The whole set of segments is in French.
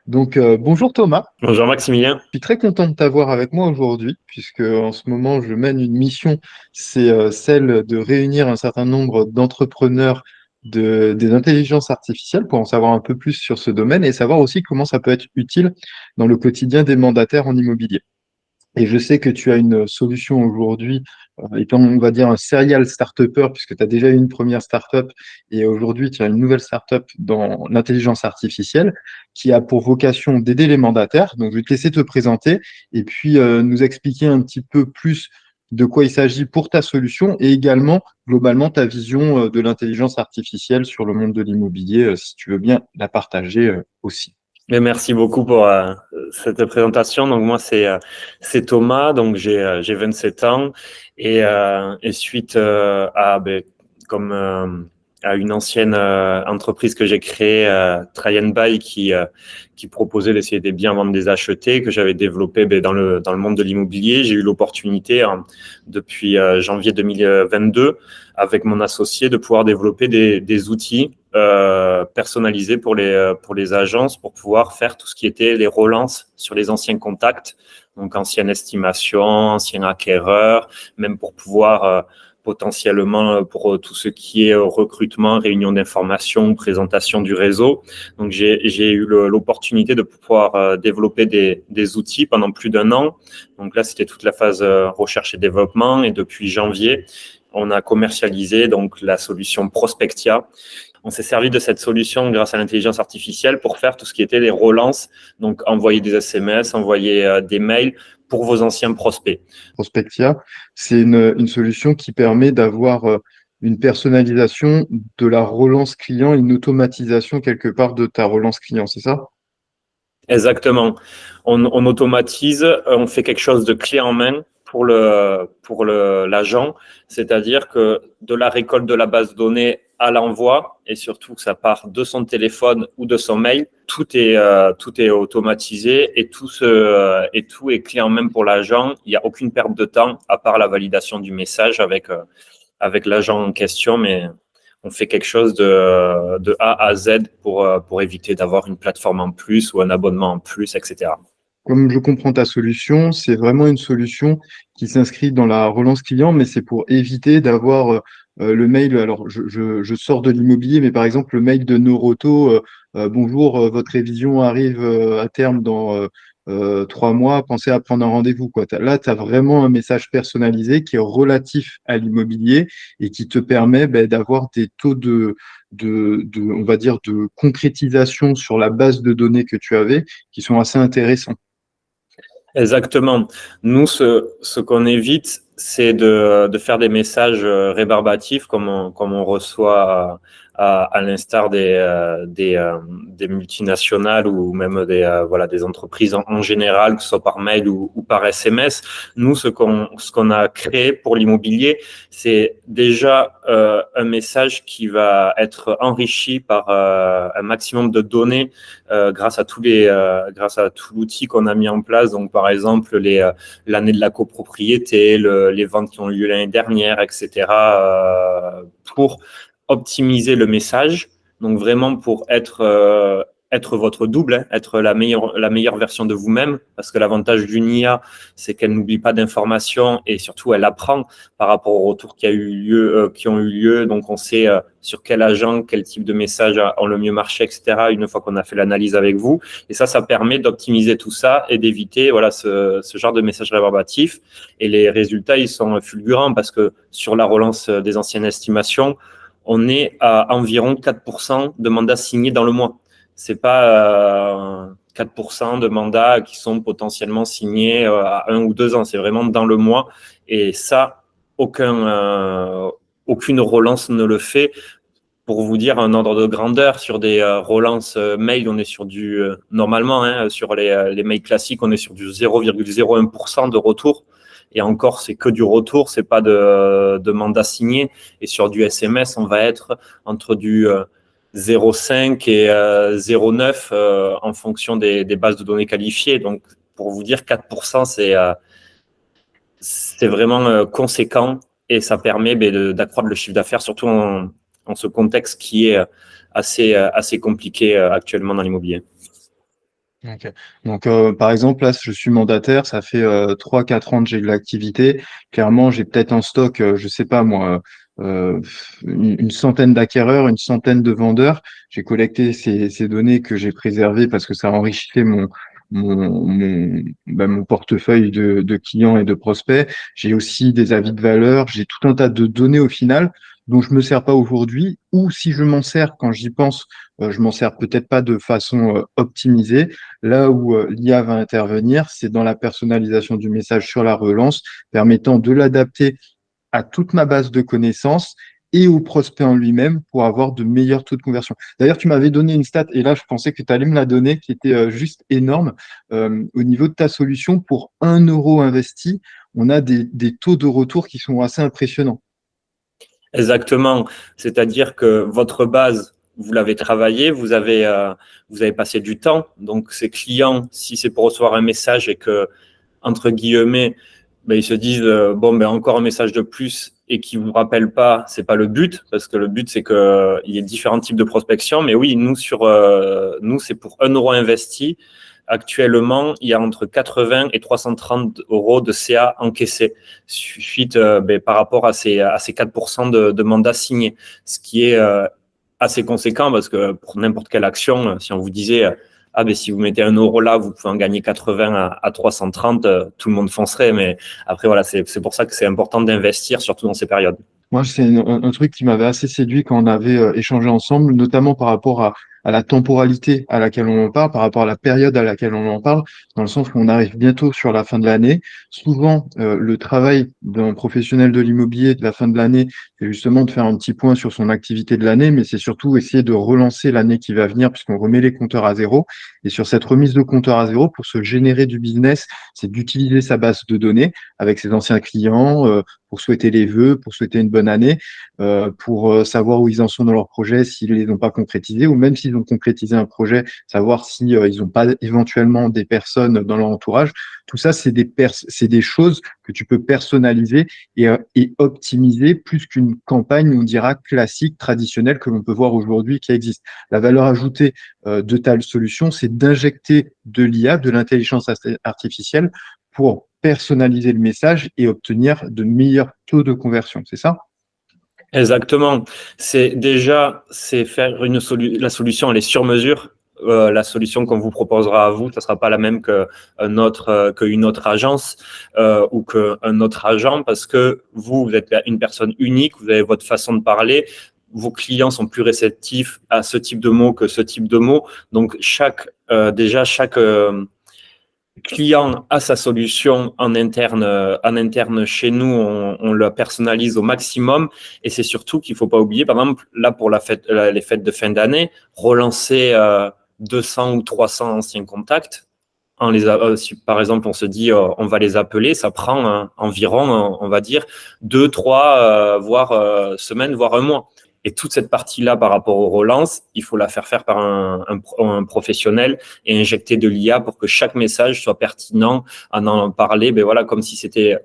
Bonjour Thomas, Bonjour Maximilien. je suis très content de t'avoir avec moi aujourd'hui, puisque en ce moment je mène une mission, c'est celle de réunir un certain nombre d'entrepreneurs des intelligences artificielles pour en savoir un peu plus sur ce domaine et savoir aussi comment ça peut être utile dans le quotidien des mandataires en immobilier. Et je sais que tu as une solution aujourd'hui, étant, on va dire, un serial start-upper, puisque tu as déjà eu une première start-up et aujourd'hui tu as une nouvelle start-up dans l'intelligence artificielle qui a pour vocation d'aider les mandataires. Donc, je vais te laisser te présenter et puis nous expliquer un petit peu plus de quoi il s'agit pour ta solution et également, globalement, ta vision de l'intelligence artificielle sur le monde de l'immobilier, si tu veux bien la partager aussi. Et merci beaucoup pour cette présentation. Donc moi c'est Thomas, donc j'ai 27 ans et suite comme à une ancienne entreprise que j'ai créée, Try and Buy, qui proposait d'essayer des biens avant de les acheter, que j'avais développé dans le monde de l'immobilier. J'ai eu l'opportunité depuis janvier 2022 avec mon associé de pouvoir développer des outils personnalisés pour les agences pour pouvoir faire tout ce qui était les relances sur les anciens contacts, donc ancienne estimation, ancien acquéreur, même pour pouvoir potentiellement pour tout ce qui est recrutement, réunion d'information, présentation du réseau. Donc j'ai eu l'opportunité de pouvoir développer des outils pendant plus d'un an. Donc là, c'était toute la phase recherche et développement, et depuis janvier, on a commercialisé donc la solution Prospectia. On s'est servi de cette solution grâce à l'intelligence artificielle pour faire tout ce qui était les relances, donc envoyer des SMS, envoyer des mails pour vos anciens prospects. Prospectia, c'est une solution qui permet d'avoir une personnalisation de la relance client, une automatisation quelque part de ta relance client, c'est ça? Exactement. On automatise, on fait quelque chose de clé en main l'agent, c'est-à-dire que de la récolte de la base de données à l'envoi, et surtout que ça part de son téléphone ou de son mail, tout est automatisé et tout est clé en main pour l'agent. Il n'y a aucune perte de temps à part la validation du message avec l'agent en question, mais on fait quelque chose de A à Z pour éviter d'avoir une plateforme en plus ou un abonnement en plus, etc. Comme je comprends ta solution, c'est vraiment une solution qui s'inscrit dans la relance client, mais c'est pour éviter d'avoir le mail. Alors, je sors de l'immobilier, mais par exemple, le mail de Noroto, bonjour, votre révision arrive à terme dans 3 mois, pensez à prendre un rendez-vous, quoi. Là, tu as vraiment un message personnalisé qui est relatif à l'immobilier et qui te permet ben, d'avoir des taux on va dire, de concrétisation sur la base de données que tu avais qui sont assez intéressants. Exactement. Nous, ce qu'on évite, c'est de faire des messages rébarbatifs comme on reçoit à l'instar des multinationales ou même des entreprises en général, que ce soit par mail ou par SMS. Nous, ce qu'on a créé pour l'immobilier, c'est déjà un message qui va être enrichi par un maximum de données grâce à tout l'outil qu'on a mis en place. Donc, par exemple, l'année de la copropriété, les ventes qui ont eu lieu l'année dernière, etc., pour optimiser le message. Donc, vraiment pour être votre double, hein, être la meilleure version de vous-même, parce que l'avantage d'une IA, c'est qu'elle n'oublie pas d'informations et surtout elle apprend par rapport aux retours qui ont eu lieu. Donc on sait sur quel agent, quel type de message ont le mieux marché, etc. Une fois qu'on a fait l'analyse avec vous, et ça permet d'optimiser tout ça et d'éviter ce genre de message rébarbatif. Et les résultats, ils sont fulgurants parce que sur la relance des anciennes estimations, on est à environ 4% de mandats signés dans le mois. C'est pas 4% de mandats qui sont potentiellement signés à 1 ou 2 ans. C'est vraiment dans le mois. Et ça, aucune relance ne le fait. Pour vous dire un ordre de grandeur, sur des relances mail, on est sur normalement, hein, sur les mails classiques, on est sur du 0,01% de retour. Et encore, c'est que du retour, c'est pas de mandat signé. Et sur du SMS, on va être entre du 0,5 et 0,9 en fonction des bases de données qualifiées. Donc, pour vous dire, 4%, c'est vraiment conséquent, et ça permet d'accroître le chiffre d'affaires, surtout en ce contexte qui est assez compliqué actuellement dans l'immobilier. Ok. Donc, par exemple, là, je suis mandataire, ça fait 3-4 ans que j'ai de l'activité. Clairement, j'ai peut-être en stock, je sais pas moi, une centaine d'acquéreurs, une centaine de vendeurs. J'ai collecté ces données que j'ai préservées parce que ça enrichissait mon portefeuille de clients et de prospects. J'ai aussi des avis de valeur, j'ai tout un tas de données au final dont je me sers pas aujourd'hui, ou si je m'en sers quand j'y pense, je m'en sers peut-être pas de façon optimisée. Là où l'IA va intervenir, c'est dans la personnalisation du message sur la relance, permettant de l'adapter à toute ma base de connaissances et au prospect en lui-même pour avoir de meilleurs taux de conversion. D'ailleurs, tu m'avais donné une stat, et là, je pensais que tu allais me la donner, qui était juste énorme. Au niveau de ta solution, pour 1 euro investi, on a des taux de retour qui sont assez impressionnants. Exactement. C'est-à-dire que votre base, vous l'avez travaillée, vous avez passé du temps. Donc, ces clients, si c'est pour recevoir un message et que, entre guillemets, ben, ils se disent, bon, ben, encore un message de plus et qui vous rappelle pas, c'est pas le but, parce que le but, c'est qu'il y ait différents types de prospection. Mais oui, nous, c'est pour 1 euro investi. Actuellement, il y a entre 80 et 330 euros de CA encaissés suite par rapport à ces 4% de mandats signés, ce qui est assez conséquent parce que pour n'importe quelle action, si on vous disait ah ben si vous mettez 1 euro là, vous pouvez en gagner 80 à 330, tout le monde foncerait. Mais après voilà, c'est pour ça que c'est important d'investir, surtout dans ces périodes. Moi, c'est un truc qui m'avait assez séduit quand on avait échangé ensemble, notamment par rapport à la temporalité à laquelle on en parle, par rapport à la période à laquelle on en parle, dans le sens où on arrive bientôt sur la fin de l'année. Souvent, le travail d'un professionnel de l'immobilier de la fin de l'année, c'est justement de faire un petit point sur son activité de l'année, mais c'est surtout essayer de relancer l'année qui va venir, puisqu'on remet les compteurs à zéro. Et sur cette remise de compteurs à zéro, pour se générer du business, c'est d'utiliser sa base de données avec ses anciens clients, pour souhaiter les vœux, pour souhaiter une bonne année, pour savoir où ils en sont dans leur projet, s'ils les ont pas concrétisés, ou même s'ils ont concrétisé un projet, savoir si ils n'ont pas éventuellement des personnes dans leur entourage. Tout ça, c'est des choses que tu peux personnaliser et optimiser plus qu'une campagne, on dira, classique, traditionnelle que l'on peut voir aujourd'hui qui existe. La valeur ajoutée de ta solution, c'est d'injecter de l'IA, de l'intelligence artificielle, pour personnaliser le message et obtenir de meilleurs taux de conversion. C'est ça? Exactement. C'est faire la solution, elle est sur mesure. La solution qu'on vous proposera à vous, ça sera pas la même qu'une autre agence ou qu'un autre agent, parce que vous êtes une personne unique, vous avez votre façon de parler. Vos clients sont plus réceptifs à ce type de mots que ce type de mots. Donc chaque client a sa solution en interne chez nous, on la personnalise au maximum. Et c'est surtout qu'il ne faut pas oublier, par exemple, là pour les fêtes de fin d'année, relancer 200 ou 300 anciens contacts. Si par exemple on se dit on va les appeler, ça prend environ, on va dire, 2, 3, voire semaines, voire un mois. Et toute cette partie-là par rapport aux relances, il faut la faire par un professionnel et injecter de l'IA pour que chaque message soit pertinent, en parler, ben voilà, comme si c'était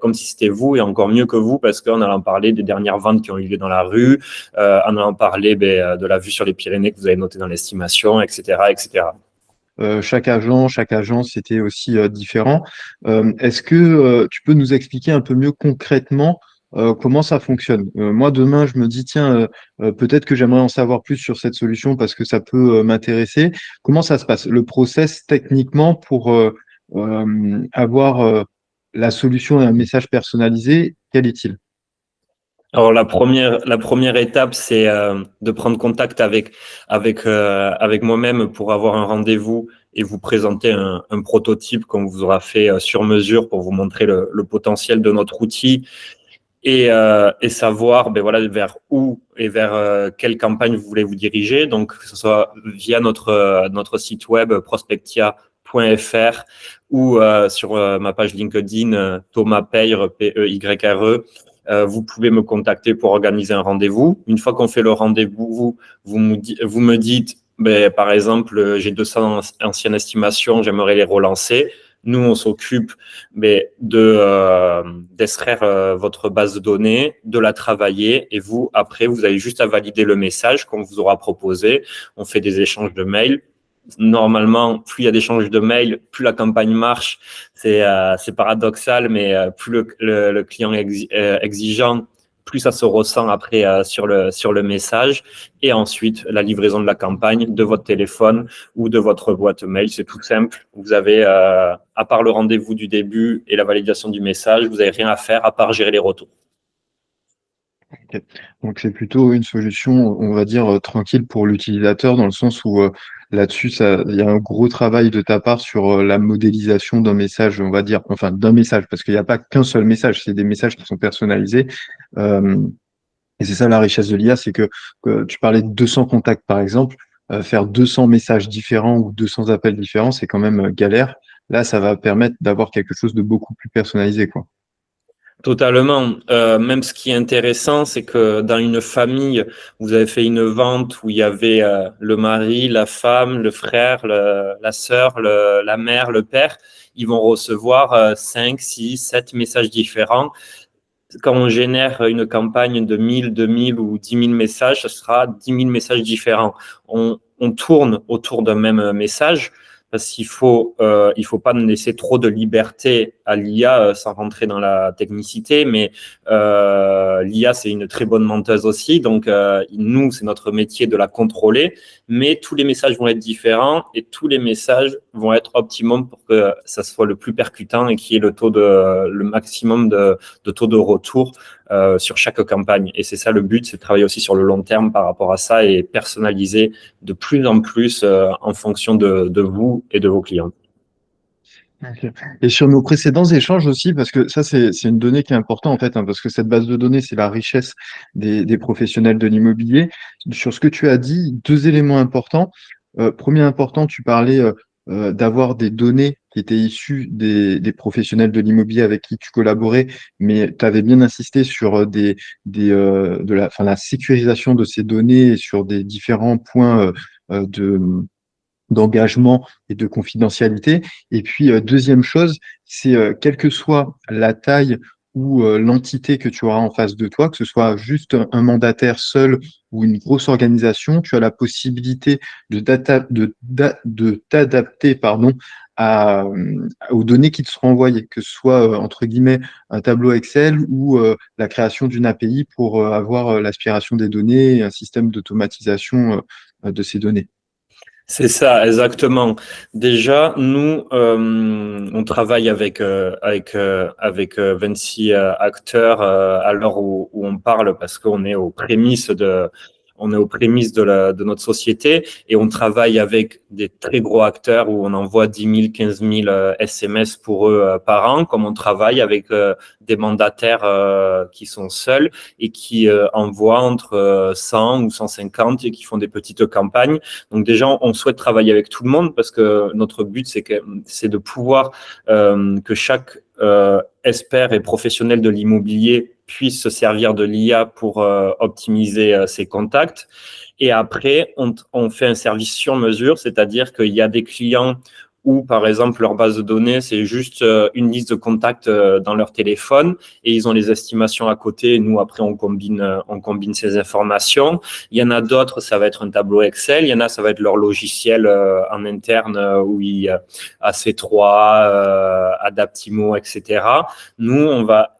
vous et encore mieux que vous, parce qu'en allant parler des dernières ventes qui ont eu lieu dans la rue, en allant parler de la vue sur les Pyrénées que vous avez notée dans l'estimation, etc., etc. Chaque agence c'était aussi différent. Est-ce que tu peux nous expliquer un peu mieux concrètement comment ça fonctionne? Moi, demain, je me dis, tiens, peut-être que j'aimerais en savoir plus sur cette solution parce que ça peut m'intéresser. Comment ça se passe? Le process techniquement pour avoir la solution et un message personnalisé, quel est-il? Alors la première étape, c'est de prendre contact avec moi-même pour avoir un rendez-vous et vous présenter un prototype qu'on vous aura fait sur mesure pour vous montrer le potentiel de notre outil et savoir ben voilà, vers où et vers quelle campagne vous voulez vous diriger. Donc, que ce soit via notre site web prospectia.fr ou sur ma page LinkedIn Thomas Peyre, Peyre. Vous pouvez me contacter pour organiser un rendez-vous. Une fois qu'on fait le rendez-vous, vous me dites, ben, par exemple, j'ai 200 anciennes estimations, j'aimerais les relancer. Nous, on s'occupe d'extraire votre base de données, de la travailler et après, vous avez juste à valider le message qu'on vous aura proposé. On fait des échanges de mails normalement, plus il y a d'échanges de mails, plus la campagne marche. C'est paradoxal, mais plus le client est exigeant, plus ça se ressent après sur le message. Et ensuite, la livraison de la campagne de votre téléphone ou de votre boîte mail, c'est tout simple. Vous avez, à part le rendez-vous du début et la validation du message, vous n'avez rien à faire à part gérer les retours. Ok. Donc c'est plutôt une solution, on va dire, tranquille pour l'utilisateur, dans le sens où là-dessus, il y a un gros travail de ta part sur la modélisation d'un message, on va dire, enfin d'un message, parce qu'il n'y a pas qu'un seul message, c'est des messages qui sont personnalisés. Euh, et c'est ça la richesse de l'IA, c'est que tu parlais de 200 contacts par exemple, faire 200 messages différents ou 200 appels différents, c'est quand même galère. Là, ça va permettre d'avoir quelque chose de beaucoup plus personnalisé, quoi. Totalement. Même ce qui est intéressant, c'est que dans une famille, vous avez fait une vente où il y avait le mari, la femme, le frère, la sœur, la mère, le père. Ils vont recevoir 5, 6, 7 messages différents. Quand on génère une campagne de 1000, 2000 ou 10 000 messages, ce sera 10 000 messages différents. On tourne autour d'un même message parce il faut pas laisser trop de liberté à l'IA sans rentrer dans la technicité, mais l'IA, c'est une très bonne menteuse aussi. Donc, nous, c'est notre métier de la contrôler, mais tous les messages vont être différents et tous les messages vont être optimum pour que ça soit le plus percutant et qu'il y ait le maximum de taux de retour sur chaque campagne. Et c'est ça le but, c'est de travailler aussi sur le long terme par rapport à ça et personnaliser de plus en plus en fonction de vous et de vos clients. Ok. Et sur nos précédents échanges aussi, parce que ça, c'est une donnée qui est importante en fait, hein, parce que cette base de données, c'est la richesse des professionnels de l'immobilier. Sur ce que tu as dit, deux éléments importants. Premier important, tu parlais d'avoir des données qui étaient issues des professionnels de l'immobilier avec qui tu collaborais, mais tu avais bien insisté sur enfin, la sécurisation de ces données et sur des différents points de d'engagement et de confidentialité. Et puis, deuxième chose, c'est quelle que soit la taille ou l'entité que tu auras en face de toi, que ce soit juste un mandataire seul ou une grosse organisation, tu as la possibilité de t'adapter, pardon, aux données qui te seront envoyées, que ce soit, entre guillemets, un tableau Excel ou la création d'une API pour avoir l'aspiration des données et un système d'automatisation de ces données. C'est ça, exactement. Déjà, nous, on travaille avec 26 acteurs à l'heure où on parle parce qu'on est aux prémices de notre société et on travaille avec des très gros acteurs où on envoie 10 000, 15 000 SMS pour eux par an, comme on travaille avec des mandataires qui sont seuls et qui envoient entre 100 ou 150 et qui font des petites campagnes. Donc déjà, on souhaite travailler avec tout le monde parce que notre but, c'est de pouvoir que chaque expert et professionnel de l'immobilier puisse se servir de l'IA pour optimiser ses contacts. Et après, on fait un service sur mesure, c'est-à-dire qu'il y a des clients où, par exemple, leur base de données, c'est juste une liste de contacts dans leur téléphone et ils ont les estimations à côté. Et nous, après, on combine ces informations. Il y en a d'autres, ça va être un tableau Excel. Il y en a, ça va être leur logiciel en interne où il AC3, Adaptimo, etc. Nous, on va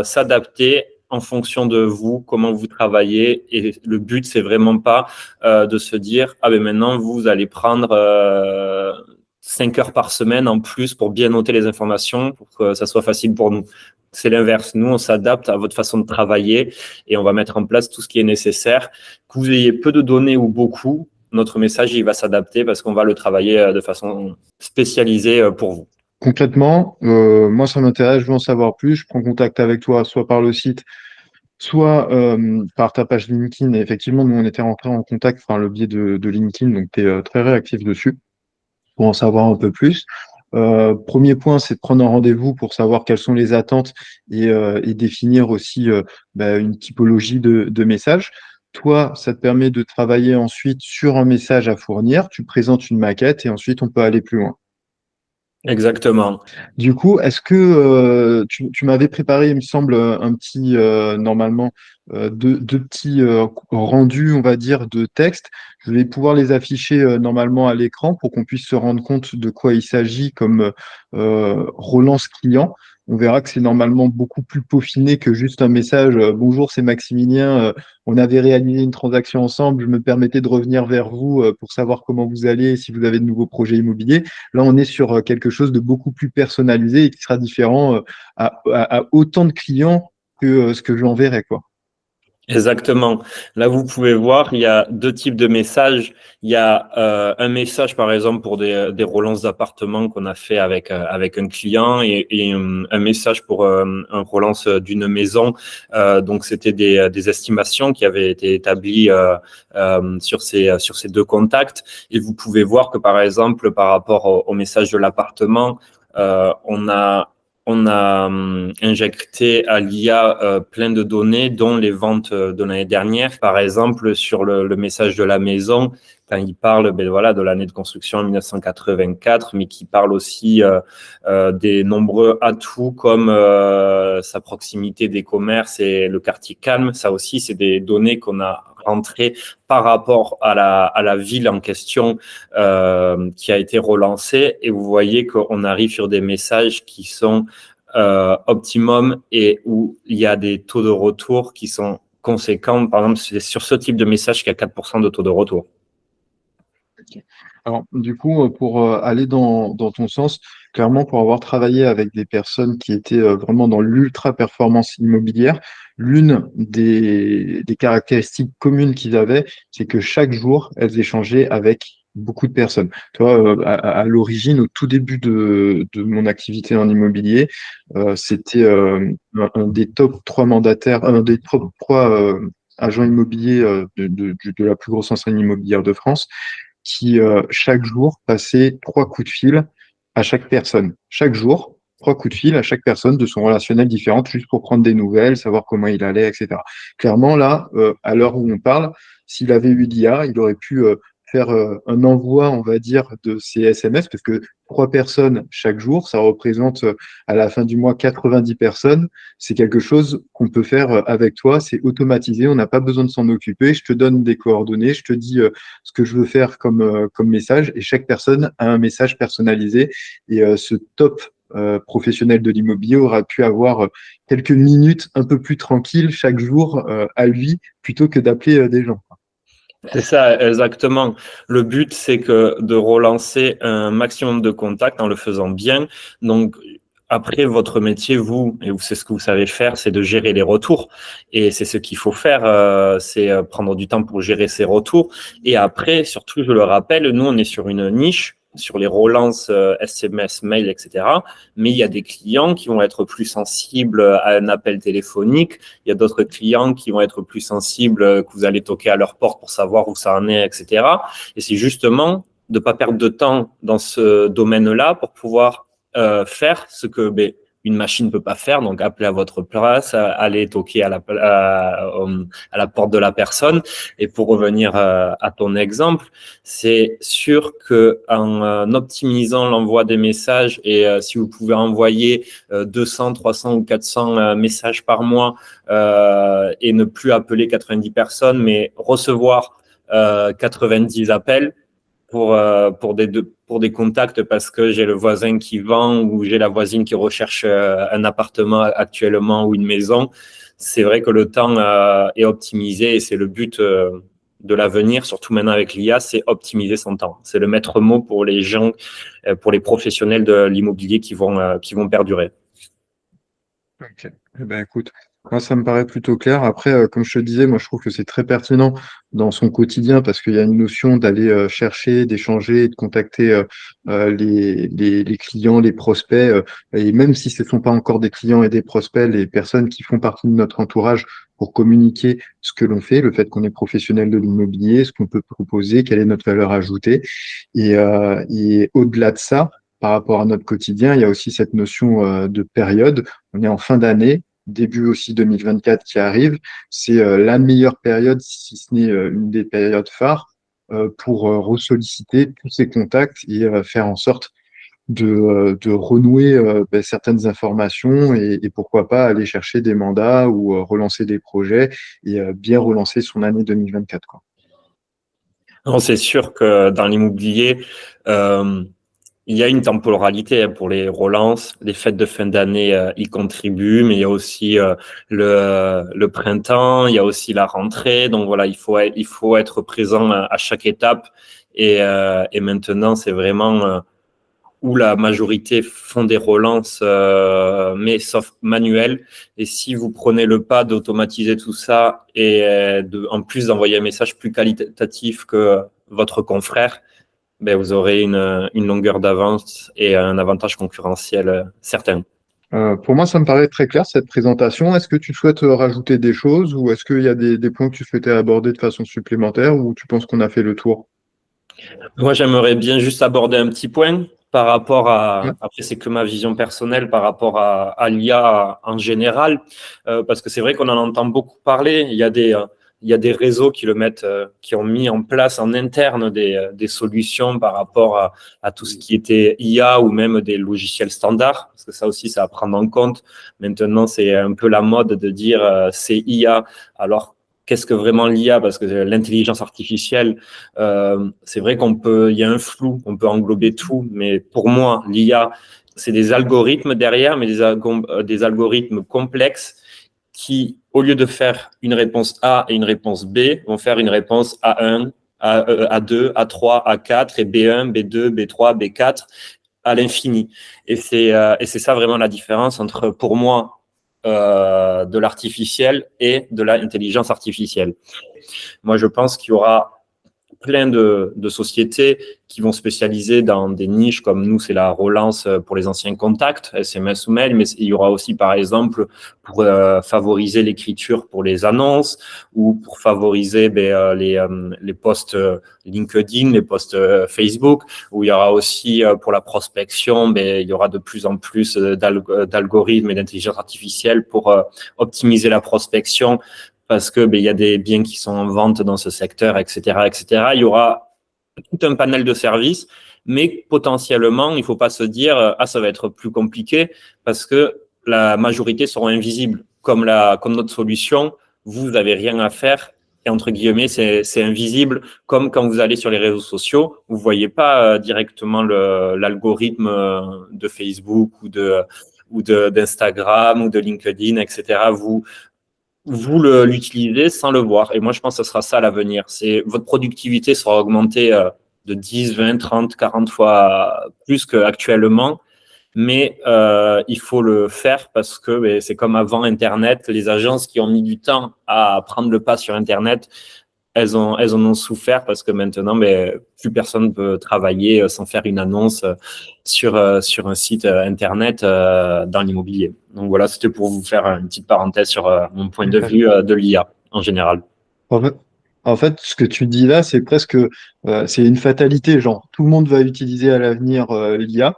s'adapter en fonction de vous, comment vous travaillez. Et le but, c'est vraiment pas de se dire, ah ben maintenant, vous allez prendre 5 heures par semaine en plus pour bien noter les informations, pour que ça soit facile pour nous. C'est l'inverse. Nous, on s'adapte à votre façon de travailler et on va mettre en place tout ce qui est nécessaire. Que vous ayez peu de données ou beaucoup, notre message, il va s'adapter parce qu'on va le travailler de façon spécialisée pour vous. Concrètement, moi, ça m'intéresse, je veux en savoir plus. Je prends contact avec toi, soit par le site, soit par ta page LinkedIn. Et effectivement, nous, on était rentrés en contact par le biais de LinkedIn, donc tu es très réactif dessus pour en savoir un peu plus. Premier point, c'est de prendre un rendez-vous pour savoir quelles sont les attentes et définir aussi une typologie de messages. Toi, ça te permet de travailler ensuite sur un message à fournir. Tu présentes une maquette et ensuite on peut aller plus loin. Exactement. Du coup, est-ce que tu m'avais préparé, il me semble, un petit, normalement, deux petits rendus, on va dire, de texte. Je vais pouvoir les afficher normalement à l'écran pour qu'on puisse se rendre compte de quoi il s'agit comme relance client. On verra que c'est normalement beaucoup plus peaufiné que juste un message Bonjour, c'est Maximilien. On avait réalisé une transaction ensemble. Je me permettais de revenir vers vous pour savoir comment vous allez, si vous avez de nouveaux projets immobiliers. Là, on est sur quelque chose de beaucoup plus personnalisé et qui sera différent à autant de clients que ce que j'enverrai, quoi. Exactement. Là, vous pouvez voir, il y a deux types de messages. Il y a un message, par exemple, pour des relances d'appartements qu'on a fait avec un client et un message pour une relance d'une maison. Donc, c'était des estimations qui avaient été établies sur ces deux contacts. Et vous pouvez voir que, par exemple, par rapport au message de l'appartement, on a injecté à l'IA plein de données, dont les ventes de l'année dernière. Par exemple, sur le message de la maison, quand il parle voilà, de l'année de construction en 1984, mais qui parle aussi des nombreux atouts comme sa proximité des commerces et le quartier calme. Ça aussi, c'est des données qu'on a rentrées par rapport à la ville en question qui a été relancée. Et vous voyez qu'on arrive sur des messages qui sont optimum et où il y a des taux de retour qui sont conséquents. Par exemple, c'est sur ce type de message qu'il y a 4% de taux de retour. Alors, du coup, pour aller dans ton sens, clairement, pour avoir travaillé avec des personnes qui étaient vraiment dans l'ultra-performance immobilière, l'une des caractéristiques communes qu'ils avaient, c'est que chaque jour, elles échangeaient avec beaucoup de personnes. Toi, à l'origine, au tout début de mon activité en immobilier, c'était un des top 3 mandataires, un des top 3 agents immobiliers de la plus grosse enseigne immobilière de France qui, chaque jour, passait 3 coups de fil à chaque personne. Chaque jour, 3 coups de fil à chaque personne de son relationnel différent, juste pour prendre des nouvelles, savoir comment il allait, etc. Clairement, là, à l'heure où on parle, s'il avait eu l'IA, il aurait pu faire un envoi, on va dire, de ces SMS, parce que 3 personnes chaque jour, ça représente à la fin du mois 90 personnes. C'est quelque chose qu'on peut faire avec toi, c'est automatisé, on n'a pas besoin de s'en occuper. Je te donne des coordonnées, je te dis ce que je veux faire comme message, et chaque personne a un message personnalisé. Et ce top professionnel de l'immobilier aura pu avoir quelques minutes un peu plus tranquilles chaque jour à lui, plutôt que d'appeler des gens. C'est ça, exactement. Le but, c'est que de relancer un maximum de contacts en le faisant bien. Donc, après, votre métier, vous, et c'est ce que vous savez faire, c'est de gérer les retours. Et c'est ce qu'il faut faire, c'est prendre du temps pour gérer ces retours. Et après, surtout, je le rappelle, nous, on est sur une niche, sur les relances SMS, mail, etc. Mais il y a des clients qui vont être plus sensibles à un appel téléphonique. Il y a d'autres clients qui vont être plus sensibles, que vous allez toquer à leur porte pour savoir où ça en est, etc. Et c'est justement de ne pas perdre de temps dans ce domaine-là pour pouvoir faire ce que une machine ne peut pas faire, donc appeler à votre place, aller toquer à la porte de la personne. Et pour revenir à ton exemple, c'est sûr que en optimisant l'envoi des messages et si vous pouvez envoyer 200, 300 ou 400 messages par mois et ne plus appeler 90 personnes, mais recevoir 90 appels, pour des contacts parce que j'ai le voisin qui vend ou j'ai la voisine qui recherche un appartement actuellement ou une maison. C'est vrai que le temps est optimisé et c'est le but de l'avenir, surtout maintenant avec l'IA, c'est optimiser son temps. C'est le maître mot pour les gens, pour les professionnels de l'immobilier qui vont perdurer. Ok. Eh ben, écoute, moi, ça me paraît plutôt clair. Après, comme je te disais, moi, je trouve que c'est très pertinent dans son quotidien parce qu'il y a une notion d'aller chercher, d'échanger, de contacter les clients, les prospects. Et même si ce ne sont pas encore des clients et des prospects, les personnes qui font partie de notre entourage pour communiquer ce que l'on fait, le fait qu'on est professionnel de l'immobilier, ce qu'on peut proposer, quelle est notre valeur ajoutée. Et au-delà de ça, par rapport à notre quotidien, il y a aussi cette notion de période. On est en fin d'année, début aussi 2024 qui arrive. C'est la meilleure période, si ce n'est une des périodes phares, pour ressolliciter tous ces contacts et faire en sorte de renouer certaines informations et pourquoi pas aller chercher des mandats ou relancer des projets et bien relancer son année 2024, quoi. Non, c'est sûr que dans l'immobilier, euh, il y a une temporalité pour les relances. Les fêtes de fin d'année y contribuent, mais il y a aussi le printemps, il y a aussi la rentrée. Donc voilà, il faut être présent à chaque étape. Et maintenant, c'est vraiment où la majorité font des relances, mais sauf manuelles. Et si vous prenez le pas d'automatiser tout ça et en plus d'envoyer un message plus qualitatif que votre confrère, ben vous aurez une longueur d'avance et un avantage concurrentiel certain. Pour moi, ça me paraît très clair, cette présentation. Est-ce que tu souhaites rajouter des choses ou est-ce qu'il y a des points que tu souhaitais aborder de façon supplémentaire ou tu penses qu'on a fait le tour? Moi, j'aimerais bien juste aborder un petit point par rapport Ouais. après c'est que ma vision personnelle par rapport à l'IA en général, parce que c'est vrai qu'on en entend beaucoup parler. Il y a des réseaux qui le mettent, qui ont mis en place en interne des solutions par rapport à tout ce qui était IA ou même des logiciels standards, parce que ça aussi, c'est à prendre en compte. Maintenant, c'est un peu la mode de dire c'est IA, alors qu'est-ce que vraiment l'IA? Parce que l'intelligence artificielle, c'est vrai il y a un flou, on peut englober tout, mais pour moi, l'IA, c'est des algorithmes derrière, mais des algorithmes complexes qui, au lieu de faire une réponse A et une réponse B, vont faire une réponse A1, A2, A3, A4 et B1, B2, B3, B4 à l'infini. Et c'est ça vraiment la différence entre, pour moi, de l'artificiel et de l'intelligence artificielle. Moi, je pense qu'il y aura plein de sociétés qui vont spécialiser dans des niches comme nous, c'est la relance pour les anciens contacts, SMS ou mail, mais il y aura aussi, par exemple, pour favoriser l'écriture pour les annonces ou pour favoriser les posts LinkedIn, les posts Facebook, où il y aura aussi pour la prospection, il y aura de plus en plus d'algorithmes et d'intelligence artificielle pour optimiser la prospection parce que il y a des biens qui sont en vente dans ce secteur, etc., etc. Il y aura tout un panel de services, mais potentiellement, il ne faut pas se dire ah ça va être plus compliqué parce que la majorité seront invisibles. Comme notre solution, vous n'avez rien à faire et entre guillemets c'est invisible. Comme quand vous allez sur les réseaux sociaux, vous voyez pas directement l'algorithme de Facebook ou d'Instagram ou de LinkedIn, etc. Vous l'utilisez sans le voir. Et moi, je pense que ce sera ça l'avenir. C'est votre productivité sera augmentée de 10, 20, 30, 40 fois plus qu'actuellement. Mais il faut le faire parce que c'est comme avant Internet. Les agences qui ont mis du temps à prendre le pas sur Internet, elles en ont souffert parce que maintenant, plus personne ne peut travailler sans faire une annonce sur un site Internet dans l'immobilier. Donc voilà, c'était pour vous faire une petite parenthèse sur mon point de vue de l'IA en général. En fait, en fait, ce que tu dis là, c'est presque, c'est une fatalité. Genre, tout le monde va utiliser à l'avenir l'IA,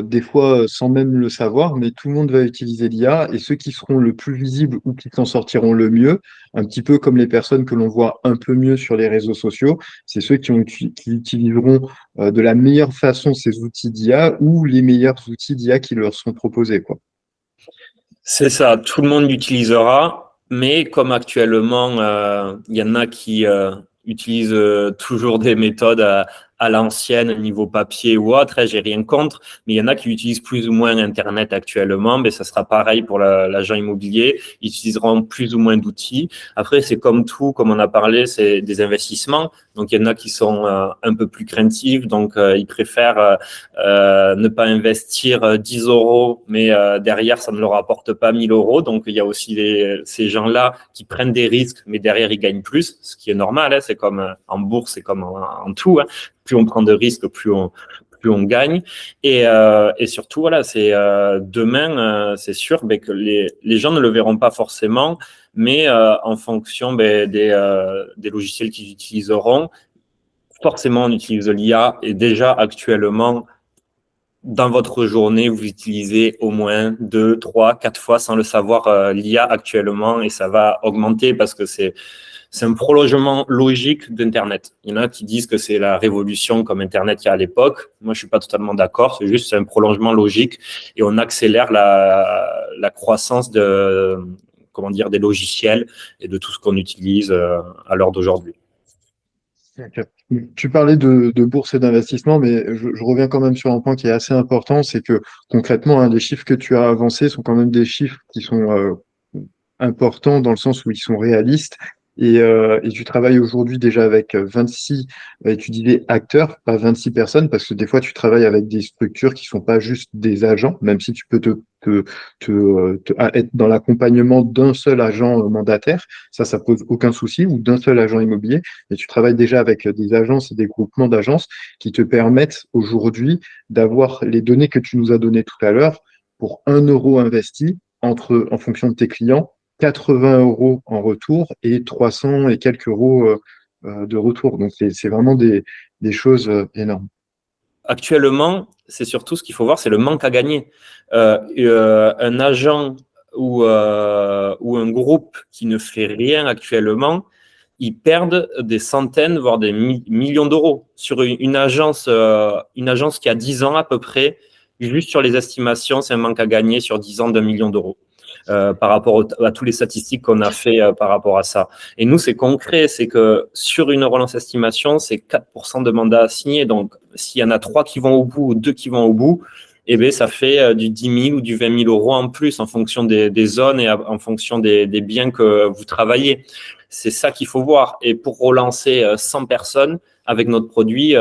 des fois sans même le savoir, mais tout le monde va utiliser l'IA et ceux qui seront le plus visibles ou qui s'en sortiront le mieux, un petit peu comme les personnes que l'on voit un peu mieux sur les réseaux sociaux, c'est ceux qui utiliseront de la meilleure façon ces outils d'IA ou les meilleurs outils d'IA qui leur sont proposés, quoi. C'est ça, tout le monde l'utilisera, mais comme actuellement, il y en a qui utilisent toujours des méthodes à l'ancienne, niveau papier ou autre, j'ai rien contre, mais il y en a qui utilisent plus ou moins Internet actuellement, mais ça sera pareil pour l'agent immobilier, ils utiliseront plus ou moins d'outils. Après, c'est comme tout, comme on a parlé, c'est des investissements, donc il y en a qui sont un peu plus craintifs, donc ils préfèrent ne pas investir 10 euros, mais derrière, ça ne leur apporte pas 1000 euros. Donc, il y a aussi ces gens-là qui prennent des risques, mais derrière, ils gagnent plus, ce qui est normal. Hein, c'est comme en bourse, c'est comme en tout. Hein. Plus on prend de risques, plus on gagne. Et surtout, voilà, c'est demain, c'est sûr que les gens ne le verront pas forcément, mais en fonction des logiciels qu'ils utiliseront, forcément, on utilise l'IA et déjà actuellement, dans votre journée, vous utilisez au moins 2, 3, 4 fois sans le savoir l'IA actuellement et ça va augmenter parce que c'est un prolongement logique d'Internet. Il y en a qui disent que c'est la révolution comme Internet il y a à l'époque. Moi, je suis pas totalement d'accord. C'est juste un prolongement logique et on accélère la croissance comment dire, des logiciels et de tout ce qu'on utilise à l'heure d'aujourd'hui. Ok. Tu parlais de bourse et d'investissement, mais je reviens quand même sur un point qui est assez important, c'est que concrètement, hein, les chiffres que tu as avancés sont quand même des chiffres qui sont importants dans le sens où ils sont réalistes. Et tu travailles aujourd'hui déjà avec 26, tu disais acteurs, pas 26 personnes, parce que des fois tu travailles avec des structures qui sont pas juste des agents, même si tu peux être dans l'accompagnement d'un seul agent mandataire, ça pose aucun souci, ou d'un seul agent immobilier, mais tu travailles déjà avec des agences et des groupements d'agences qui te permettent aujourd'hui d'avoir les données que tu nous as données tout à l'heure pour 1 euro investi en fonction de tes clients 80 euros en retour et 300 et quelques euros de retour. Donc, c'est vraiment des choses énormes. Actuellement, c'est surtout ce qu'il faut voir, c'est le manque à gagner. Un agent ou un groupe qui ne fait rien actuellement, ils perdent des centaines, voire des millions d'euros sur une agence qui a 10 ans à peu près. Juste sur les estimations, c'est un manque à gagner sur 10 ans d'1 million d'euros. Par rapport à tous les statistiques qu'on a fait par rapport à ça. Et nous, c'est concret, c'est que sur une relance estimation, c'est 4% de mandats à signer. Donc, s'il y en a 3 qui vont au bout ou 2 qui vont au bout, eh bien, ça fait du 10 000 ou du 20 000 euros en plus en fonction des zones et en fonction des biens que vous travaillez. C'est ça qu'il faut voir. Et pour relancer 100 personnes avec notre produit,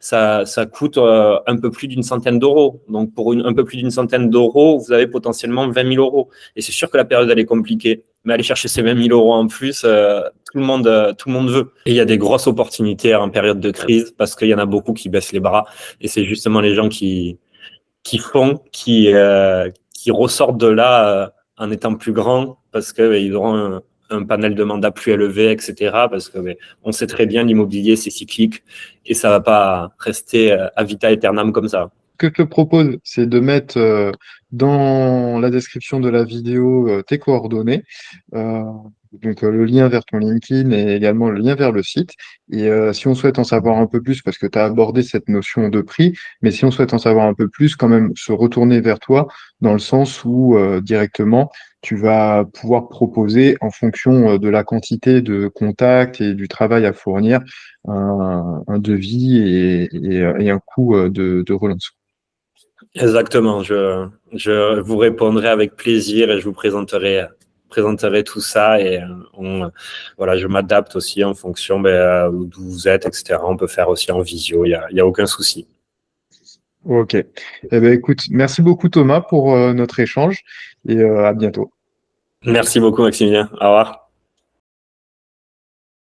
ça coûte un peu plus d'une centaine d'euros. Donc, pour un peu plus d'une centaine d'euros, vous avez potentiellement 20 000 euros. Et c'est sûr que la période, elle est compliquée. Mais aller chercher ces 20 000 euros en plus, tout le monde veut. Et il y a des grosses opportunités en période de crise parce qu'il y en a beaucoup qui baissent les bras. Et c'est justement les gens qui ressortent de là en étant plus grands parce qu'ils auront un panel de mandats plus élevé, etc. Parce que on sait très bien l'immobilier, c'est cyclique et ça va pas rester à vita aeternam comme ça. Ce que je te propose, c'est de mettre dans la description de la vidéo tes coordonnées, euh, donc le lien vers ton LinkedIn et également le lien vers le site. Et si on souhaite en savoir un peu plus, parce que tu as abordé cette notion de prix, mais si on souhaite en savoir un peu plus, quand même se retourner vers toi dans le sens où directement tu vas pouvoir proposer en fonction de la quantité de contacts et du travail à fournir un devis et un coût de relance. Exactement. Je vous répondrai avec plaisir et je vous présenterai tout ça et voilà, je m'adapte aussi en fonction d'où vous êtes, etc. On peut faire aussi en visio, il y a aucun souci. Ok. Eh ben, écoute, merci beaucoup Thomas pour notre échange et à bientôt. Merci beaucoup, Maximilien. Au revoir.